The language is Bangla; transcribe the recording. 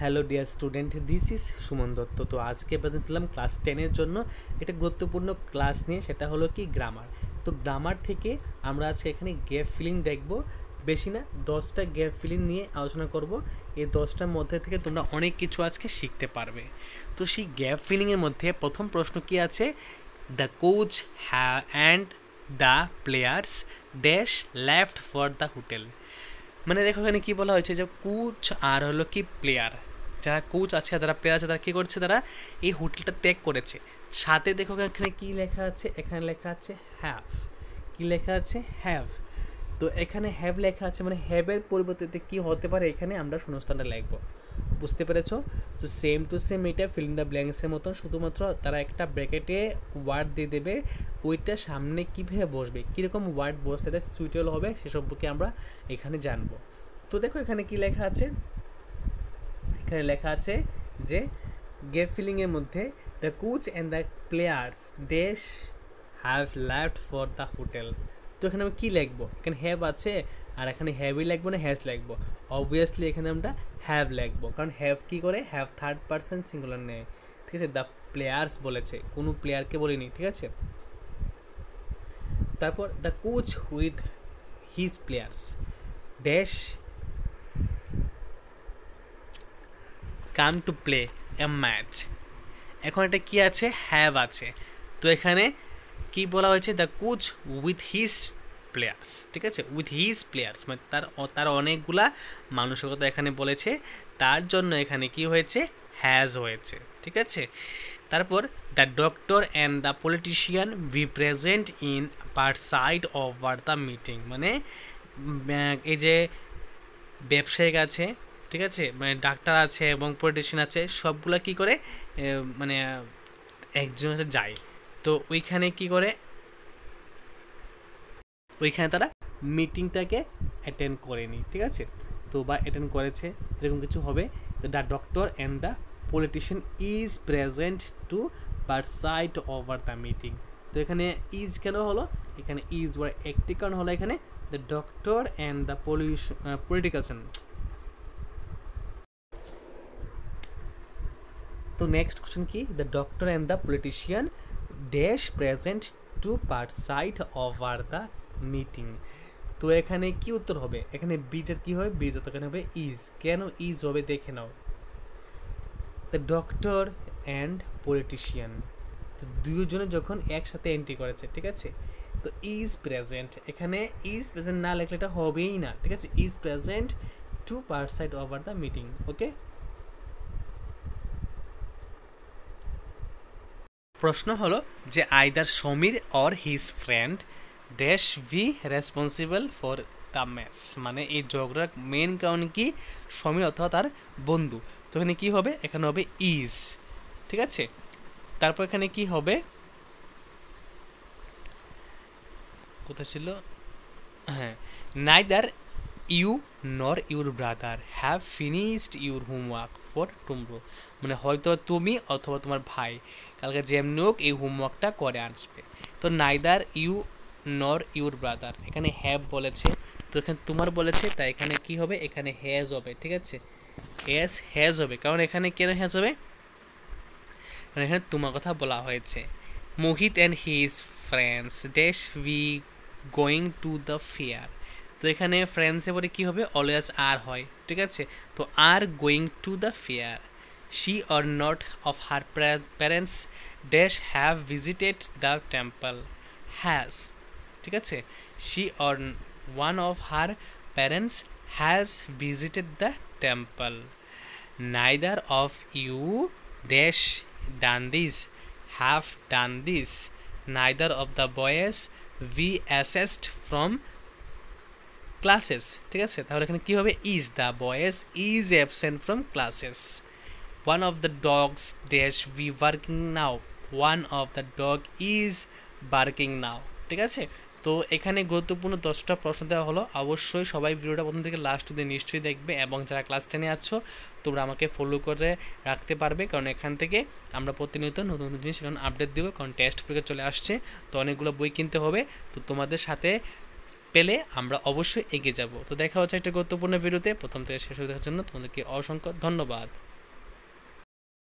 Hello dear student, this is Suman Dutta. তো আজকে প্রেজেন্ট দিলাম ক্লাস 10-এর জন্য একটা গুরুত্বপূর্ণ ক্লাস নিয়ে, সেটা হলো কি গ্রামার। তো গ্রামার থেকে আমরা আজকে এখানে গ্যাপ ফিলিং দেখব। বেশি না, 10টা গ্যাপ ফিলিং নিয়ে আলোচনা করব। এই 10টার মধ্যে থেকে তোমরা অনেক কিছু আজকে শিখতে পারবে। তো সেই গ্যাপ ফিলিংয়ের মধ্যে প্রথম প্রশ্ন কি আছে, the coach and the players dash left for the hotel. মানে দেখো এখানে কী বলা হয়েছে যে কোচ আর হলো কি প্লেয়ার, যারা কোচ আছে যারা প্লেয়ার আছে তারা কী করছে, তারা এই হোটেলটা ত্যাগ করেছে। সাথে দেখো এখানে কী লেখা আছে, এখানে লেখা আছে হ্যাভ। কী লেখা আছে? হ্যাভ। তো এখানে হ্যাভ লেখা আছে, মানে হ্যাভের পরিবর্তে কী হতে পারে, এখানে আমরা শূন্যস্থানটা লিখবো। বুঝতে পেরেছো? তো সেম টু সেম এটা ফিল ইন দ্য ব্ল্যাঙ্কসের মতন, শুধুমাত্র তারা একটা ব্র্যাকেটে ওয়ার্ড দিয়ে দেবে, ওইটা সামনে কীভাবে বসবে, কীরকম ওয়ার্ড বসতে এটা সুইটেবল হবে সে সম্পর্কে আমরা এখানে জানবো। তো দেখো এখানে কি লেখা আছে, এখানে লেখা আছে যে গ্যাপ ফিলিংয়ের মধ্যে the coach and the players dash have left for the hotel. তো এখানে আমি কী লিখবো, এখানে হ্যাভ আছে আর এখানে হ্যাভই লিখবো না হ্যাজ লিখবো? অবভিয়াসলি এখানে আমরা হ্যাভ লিখবো, কারণ হ্যাভ কী করে, হ্যাভ থার্ড পারসন সিঙ্গুলার নেয়। ঠিক আছে, দ্য প্লেয়ার্স বলেছে, কোনো প্লেয়ারকে বলিনি। ঠিক আছে, তারপর the coach with his players dash come to play a match. এখন এটা কি আছে, হ্যাভ আছে। তো এখানে কি বলা হয়েছে, the coach with his players. ঠিক আছে, উইথ হিজ প্লেয়ার্স মানে তার অনেকগুলা মানুষের কথা এখানে বলেছে, তার জন্য এখানে কি হয়েছে, হ্যাজ হয়েছে। ঠিক আছে, তারপর the doctor and the politician B present in per side over the meeting. মানে এই যে ব্যবসায়িক আছে, ঠিক আছে, মানে ডাক্তার আছে এবং পলিটিশিয়ান আছে, সবগুলা কি করে মানে একজন কাছে যায়। তো ওইখানে কি করে, ওইখানে তারা মিটিংটাকে অ্যাটেন্ড করেনি। ঠিক আছে, তো বা অ্যাটেন্ড করেছে এরকম কিছু হবে। The doctor and the politician is present to preside over the meeting. তো এখানে ইজ কেন হলো, এখানে ইজ ওয়ার একটি কারণ হলো, এখানে the doctor and the political. তো নেক্সট কোশ্চেন কি, the doctor and the politician dash present to preside over the meeting. তো এখানে কি উত্তর হবে, এখানে বিটার কি হবে, বিটা তো এখানে হবে ইজ। কেন ইজ হবে দেখে নাও, দ্য ডক্টর অ্যান্ড পলিটিশিয়ান তো দুজনে যখন একসাথে এন্ট্রি করেছে, ঠিক আছে, তো ইজ প্রেজেন্ট, এখানে ইজ প্রেজেন্ট না লেখলে এটা হবেই না। ঠিক আছে, is present to preside over the meeting. Okay, প্রশ্ন হলো যে either Samir or his friend dash be responsible for the mess. মানে এই ঝগড়ার মেন কারণ কি, সমীর অথবা তার বন্ধু। তো এখানে কী হবে, এখানে হবে ইজ। ঠিক আছে, তারপর এখানে কি হবে, কোথায় ছিল, হ্যাঁ, neither you nor your brother have finished your homework for tomorrow. মানে হয়তো তুমি অথবা তোমার ভাই কালকে যেমনি হোক এই হোমওয়ার্কটা করে আসবে। তো neither you nor your brother, এখানে হ্যাভ বলেছে, তো এখানে তোমার বলেছে, তাই এখানে কি হবে, এখানে হ্যাজ হবে। ঠিক আছে, হ্যাজ হবে, কারণ এখানে কেন হ্যাজ হবে, কারণ এখানে তোমার কথা বলা হয়েছে। Mohit and his friends dash we going to the fair. তো এখানে ফ্রেন্ডসে পরে কী হবে, অলওয়েজ আর হয়। ঠিক আছে, তো are going to the fair. She or not of her parents dash have visited the temple has. ঠিক আছে, she or one of her parents has visited the temple. Neither of you dash done this, have done this. Neither of the boys we assessed from classes. ঠিক আছে, তাহলে এখানে কি হবে, is the boys is absent from classes. One of the dogs dash we working now. One of the dog is barking now. ঠিক আছে, তো এখানে গুরুত্বপূর্ণ 10টা প্রশ্ন দেওয়া হলো। অবশ্যই সবাই ভিডিওটা প্রথম থেকে লাস্ট অবধি নিশ্চয়ই দেখবে, এবং যারা ক্লাস 10-এ আছো তোমরা আমাকে ফলো করে রাখতে পারবে, কারণ এখান থেকে আমরা প্রতিনিয়ত নতুন নতুন জিনিস এখন আপডেট দেবো, কারণ টেস্ট পরীক্ষা চলে আসছে, তো অনেকগুলো বই কিনতে হবে। তো তোমাদের সাথে পেলে আমরা অবশ্যই এগিয়ে যাব। তো দেখা হচ্ছে একটা গুরুত্বপূর্ণ ভিডিওতে, প্রথম থেকে শেষ হয়ে দেখার জন্য তোমাদেরকে অসংখ্য ধন্যবাদ।